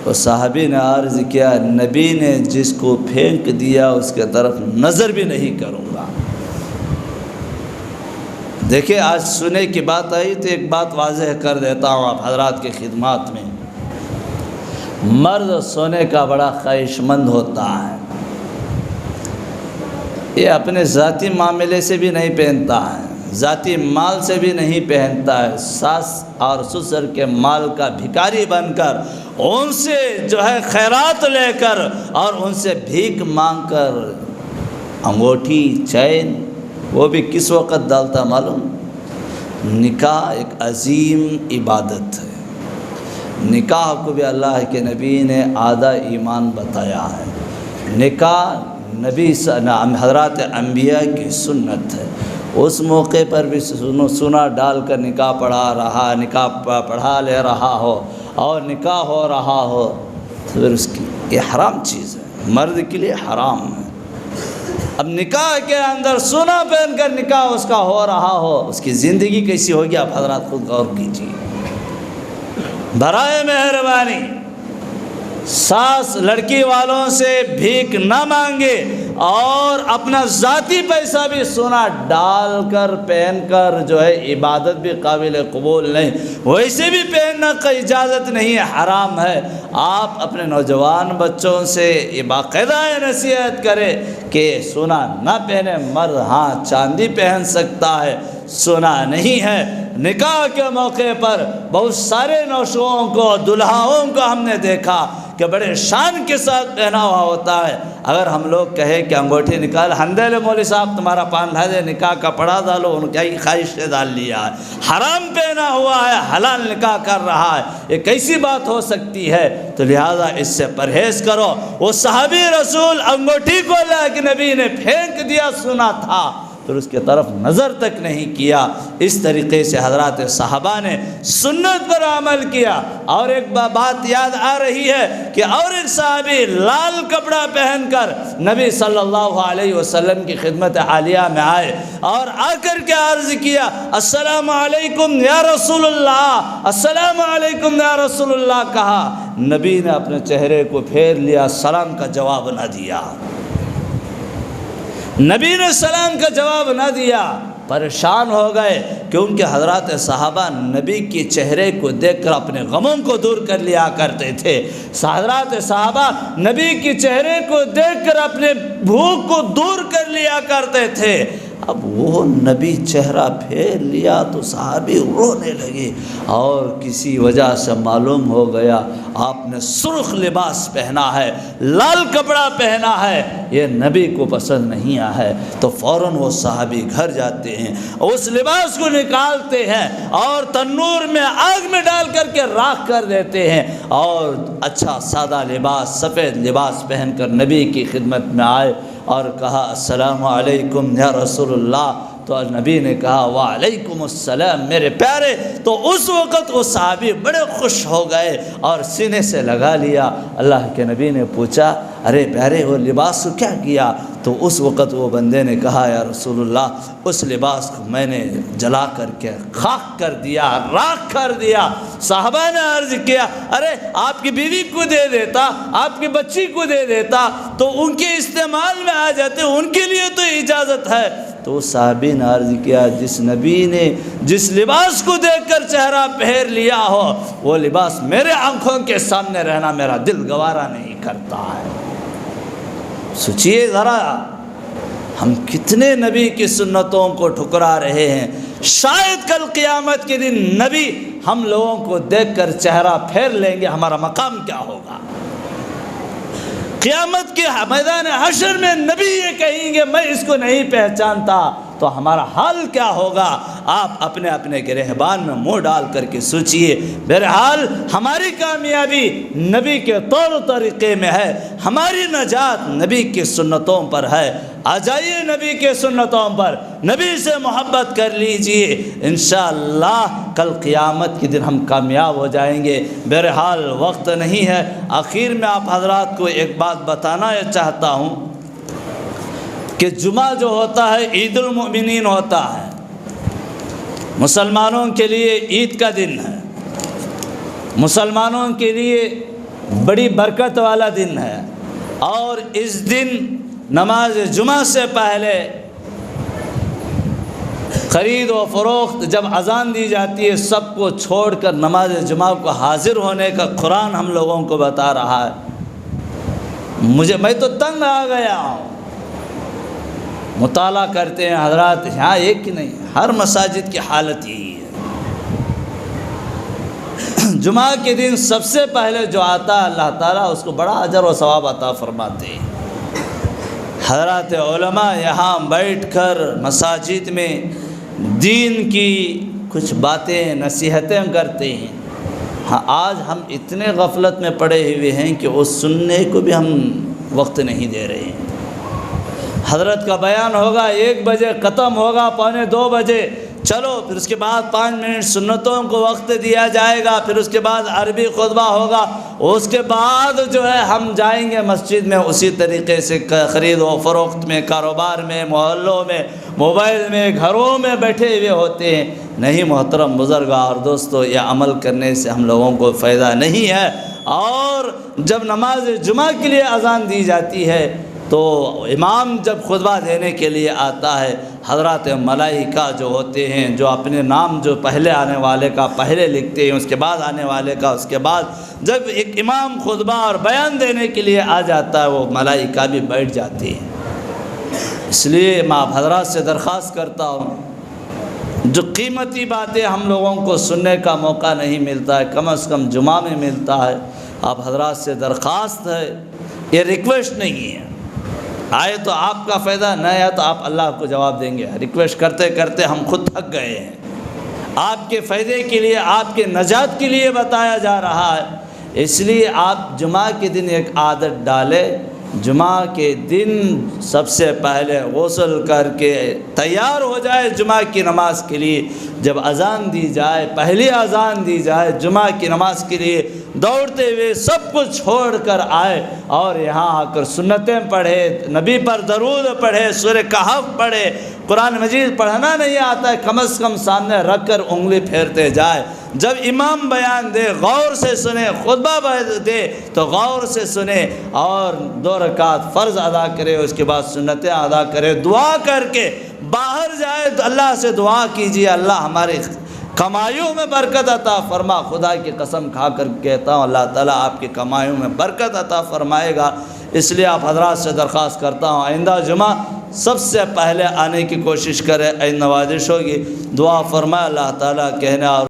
وہ صحابی نے عرض کیا نبی نے جس کو پھینک دیا اس کے طرف نظر بھی نہیں کروں گا۔ دیکھیں آج سنے کی بات آئی تو ایک بات واضح کر دیتا ہوں آپ حضرات کی خدمات میں، مرد سونے کا بڑا خواہش مند ہوتا ہے، یہ اپنے ذاتی معاملے سے بھی نہیں پہنتا ہے، ذاتی مال سے بھی نہیں پہنتا ہے، ساس اور سسر کے مال کا بھکاری بن کر ان سے جو ہے خیرات لے کر اور ان سے بھیک مانگ کر انگوٹھی چین وہ بھی کس وقت ڈالتا معلوم؟ نکاح ایک عظیم عبادت ہے، نکاح کو بھی اللہ کے نبی نے آدھا ایمان بتایا ہے، نکاح نبی حضرات انبیاء کی سنت ہے، اس موقع پر بھی سنا ڈال کر نکاح پڑھا لے رہا ہو اور نکاح ہو رہا ہو تو پھر اس کی یہ حرام چیز ہے، مرد کے لیے حرام ہے۔ اب نکاح کے اندر سونا پہن کر نکاح اس کا ہو رہا ہو، اس کی زندگی کیسی ہوگی آپ حضرات خود غور کیجیے۔ برائے مہربانی ساس لڑکی والوں سے بھیک نہ مانگے اور اپنا ذاتی پیسہ بھی سونا ڈال کر پہن کر جو ہے عبادت بھی قابل قبول نہیں، ویسے بھی پہننا کا اجازت نہیں ہے، حرام ہے۔ آپ اپنے نوجوان بچوں سے یہ باقاعدہ نصیحت کرے کہ سونا نہ پہنے، مرد ہاں چاندی پہن سکتا ہے، سونا نہیں ہے۔ نکاح کے موقع پر بہت سارے نوشوں کو دلہاؤں کو ہم نے دیکھا کہ بڑے شان کے ساتھ پہنا ہوا ہوتا ہے۔ اگر ہم لوگ کہیں کہ انگوٹھی نکال ہندے مولوی صاحب تمہارا پان لا دے، نکاح کا پڑھا ڈالو، ان کی خواہش سے ڈال لیا ہے، حرام پہنا ہوا ہے، حلال نکاح کر رہا ہے، یہ کیسی بات ہو سکتی ہے؟ تو لہذا اس سے پرہیز کرو۔ وہ صحابی رسول انگوٹھی کو اللہ کے نبی نے پھینک دیا، سنا تھا، پھر اس کی طرف نظر تک نہیں کیا۔ اس طریقے سے حضرات صحابہ نے سنت پر عمل کیا۔ اور ایک بات یاد آ رہی ہے کہ اور ایک صحابی لال کپڑا پہن کر نبی صلی اللہ علیہ وسلم کی خدمت عالیہ میں آئے اور آ کر کے عرض کیا السلام علیکم یا رسول اللہ، السلام علیکم یا رسول اللہ کہا، نبی نے اپنے چہرے کو پھیر لیا، سلام کا جواب نہ دیا، نبی نے سلام کا جواب نہ دیا۔ پریشان ہو گئے کہ ان کے حضرات صحابہ نبی کے چہرے کو دیکھ کر اپنے غموں کو دور کر لیا کرتے تھے، حضرات صحابہ نبی کے چہرے کو دیکھ کر اپنے بھوک کو دور کر لیا کرتے تھے۔ اب وہ نبی چہرہ پھیر لیا تو صحابی رونے لگے، اور کسی وجہ سے معلوم ہو گیا آپ نے سرخ لباس پہنا ہے، لال کپڑا پہنا ہے، یہ نبی کو پسند نہیں آیا ہے۔ تو فوراً وہ صحابی گھر جاتے ہیں، اس لباس کو نکالتے ہیں اور تنور میں آگ میں ڈال کر کے راکھ کر دیتے ہیں، اور اچھا سادہ لباس سفید لباس پہن کر نبی کی خدمت میں آئے اور کہا السلام علیکم یا رسول اللہ، تو نبی نے کہا وعلیکم السلام میرے پیارے۔ تو اس وقت وہ صحابی بڑے خوش ہو گئے اور سینے سے لگا لیا۔ اللہ کے نبی نے پوچھا ارے پیارے وہ لباس کو کیا کیا؟ تو اس وقت وہ بندے نے کہا یا رسول اللہ اس لباس کو میں نے جلا کر کے خاک کر دیا، راکھ کر دیا۔ صحابہ نے عرض کیا ارے آپ کی بیوی کو دے دیتا، آپ کی بچی کو دے دیتا تو ان کے استعمال میں آ جاتے، ان کے لیے تو اجازت ہے۔ تو اس صحابی نے عرض کیا جس نبی نے جس لباس کو دیکھ کر چہرہ پھیر لیا ہو وہ لباس میرے آنکھوں کے سامنے رہنا میرا دل گوارا نہیں کرتا ہے۔ سوچئے ذرا ہم کتنے نبی کی سنتوں کو ٹھکرا رہے ہیں۔ شاید کل قیامت کے دن نبی ہم لوگوں کو دیکھ کر چہرہ پھیر لیں گے، ہمارا مقام کیا ہوگا؟ قیامت کے میدان حشر میں نبی یہ کہیں گے میں اس کو نہیں پہچانتا، تو ہمارا حال کیا ہوگا؟ آپ اپنے اپنے گریبان میں منہ ڈال کر کے سوچئے۔ بہرحال ہماری کامیابی نبی کے طور طریقے میں ہے، ہماری نجات نبی کی سنتوں پر ہے۔ آ جائیے نبی کے سنتوں پر، نبی سے محبت کر لیجئے، انشاءاللہ کل قیامت کے دن ہم کامیاب ہو جائیں گے۔ بہرحال وقت نہیں ہے، آخر میں آپ حضرات کو ایک بات بتانا چاہتا ہوں کہ جمعہ جو ہوتا ہے عید المؤمنین ہوتا ہے، مسلمانوں کے لیے عید کا دن ہے، مسلمانوں کے لیے بڑی برکت والا دن ہے، اور اس دن نماز جمعہ سے پہلے خرید و فروخت جب اذان دی جاتی ہے سب کو چھوڑ کر نماز جمعہ کو حاضر ہونے کا قرآن ہم لوگوں کو بتا رہا ہے۔ میں تو تنگ آ گیا ہوں۔ مطالعہ کرتے ہیں حضرات، یہاں ایک ہی نہیں، ہر مساجد کی حالت یہی ہے۔ جمعہ کے دن سب سے پہلے جو آتا ہے اللہ تعالیٰ اس کو بڑا اجر و ثواب عطا فرماتے ہیں۔ حضرات علماء یہاں بیٹھ کر مساجد میں دین کی کچھ باتیں نصیحتیں کرتے ہیں۔ ہاں آج ہم اتنے غفلت میں پڑے ہوئے ہیں کہ اس سننے کو بھی ہم وقت نہیں دے رہے ہیں۔ حضرت کا بیان ہوگا 1 بجے، ختم ہوگا 1:45 بجے، چلو پھر اس کے بعد 5 منٹ سنتوں کو وقت دیا جائے گا، پھر اس کے بعد عربی خطبہ ہوگا، اس کے بعد جو ہے ہم جائیں گے مسجد میں اسی طریقے سے خرید و فروخت میں، کاروبار میں، محلوں میں، موبائل میں، گھروں میں بیٹھے ہوئے ہوتے ہیں۔ نہیں محترم بزرگاں اور دوستو، یہ عمل کرنے سے ہم لوگوں کو فائدہ نہیں ہے۔ اور جب نماز جمعہ کے لیے اذان دی جاتی ہے تو امام جب خطبہ دینے کے لیے آتا ہے، حضرات ملائکہ جو ہوتے ہیں جو اپنے نام جو پہلے آنے والے کا پہلے لکھتے ہیں، اس کے بعد آنے والے کا اس کے بعد، جب ایک امام خطبہ اور بیان دینے کے لیے آ جاتا ہے وہ ملائکہ بھی بیٹھ جاتی ہیں۔ اس لیے میں آپ حضرات سے درخواست کرتا ہوں، جو قیمتی باتیں ہم لوگوں کو سننے کا موقع نہیں ملتا ہے، کم از کم جمعہ میں ملتا ہے، آپ حضرات سے درخواست ہے، یہ ریکویسٹ نہیں ہے، آئے تو آپ کا فائدہ، نہ آیا تو آپ اللہ کو جواب دیں گے۔ ریکویسٹ کرتے کرتے ہم خود تھک گئے ہیں۔ آپ کے فائدے کے لیے، آپ کے نجات کے لیے بتایا جا رہا ہے، اس لیے آپ جمعہ کے دن ایک عادت ڈالیں، جمعہ کے دن سب سے پہلے غسل کر کے تیار ہو جائے جمعہ کی نماز کے لیے۔ جب اذان دی جائے، پہلی اذان دی جائے جمعہ کی نماز کے لیے، دوڑتے ہوئے سب کچھ چھوڑ کر آئے اور یہاں آ کر سنتیں پڑھے، نبی پر درود پڑھے، سورہ کہف پڑھے۔ قرآن مجید پڑھنا نہیں آتا ہے، کم از کم سامنے رکھ کر انگلی پھیرتے جائے۔ جب امام بیان دے غور سے سنے، خطبہ دے تو غور سے سنے، اور 2 رکعت فرض ادا کرے، اس کے بعد سنتیں ادا کرے، دعا کر کے باہر جائے تو اللہ سے دعا کیجیے، اللہ ہماری کمائیوں میں برکت عطا فرما۔ خدا کی قسم کھا کر کہتا ہوں اللہ تعالیٰ آپ کی کمائیوں میں برکت عطا فرمائے گا۔ اس لیے آپ حضرات سے درخواست کرتا ہوں آئندہ جمعہ سب سے پہلے آنے کی کوشش کرے، نوازش ہوگی، دعا فرمائے اللہ تعالیٰ کہنے اور